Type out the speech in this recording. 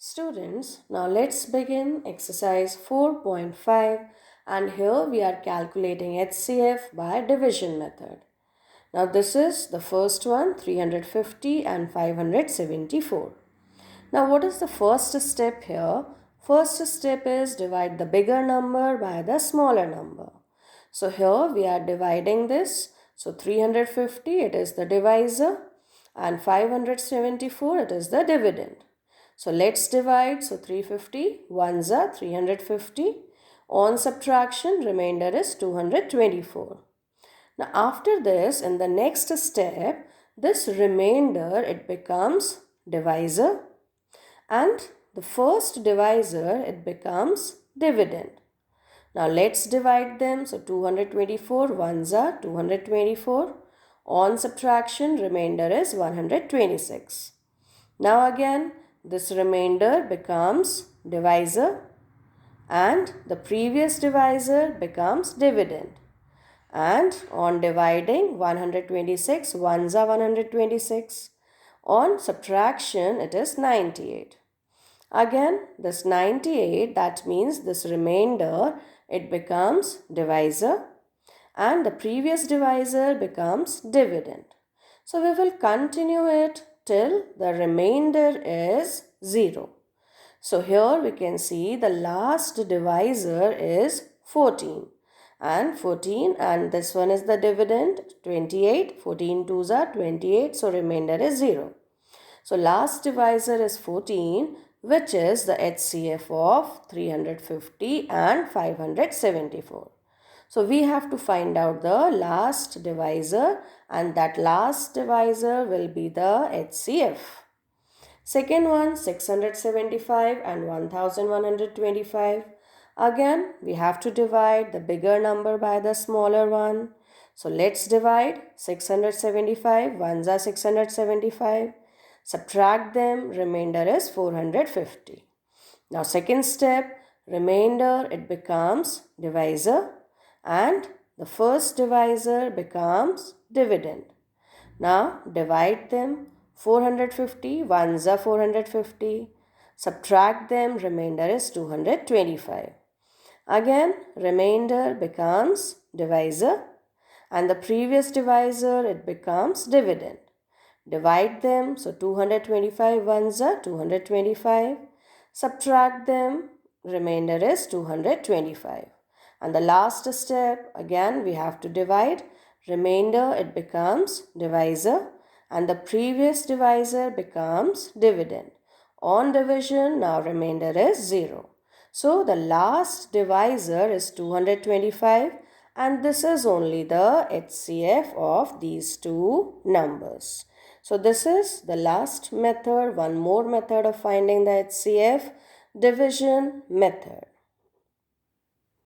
Students, now let's begin exercise 4.5 and here we are calculating HCF by division method. Now this is the first one, 350 and 574. Now what is the first step here? First step is divide the bigger number by the smaller number. So here we are dividing this. So 350 it is the divisor and 574 it is the dividend. So let's divide. So 350 ones are 350. On subtraction remainder is 224. Now after this in the next step this remainder it becomes divisor and the first divisor it becomes dividend. Now let's divide them. So 224 ones are 224. On subtraction remainder is 126. Now again this remainder becomes divisor and the previous divisor becomes dividend. And on dividing 126 ones are 126. On subtraction it is 98. Again this 98 that means this remainder it becomes divisor and the previous divisor becomes dividend. So we will continue it till the remainder is 0. So here we can see the last divisor is 14 and 14 and this one is the dividend 28. 14 twos are 28, so remainder is 0. So last divisor is 14, which is the HCF of 350 and 574. So we have to find out the last divisor and that last divisor will be the HCF. Second one 675 and 1125. Again we have to divide the bigger number by the smaller one. So let's divide 675 ones are 675. Subtract them, remainder is 450. Now second step, remainder it becomes divisor and the first divisor becomes dividend. Now divide them, 450 ones are 450. Subtract them, remainder is 225. Again remainder becomes divisor and the previous divisor it becomes dividend. Divide them. So 225 ones are 225. Subtract them. Remainder is 225. And the last step again we have to divide. Remainder it becomes divisor and the previous divisor becomes dividend. On division now remainder is 0. So the last divisor is 225 and this is only the HCF of these two numbers. So this is the last method, one more method of finding the HCF, division method.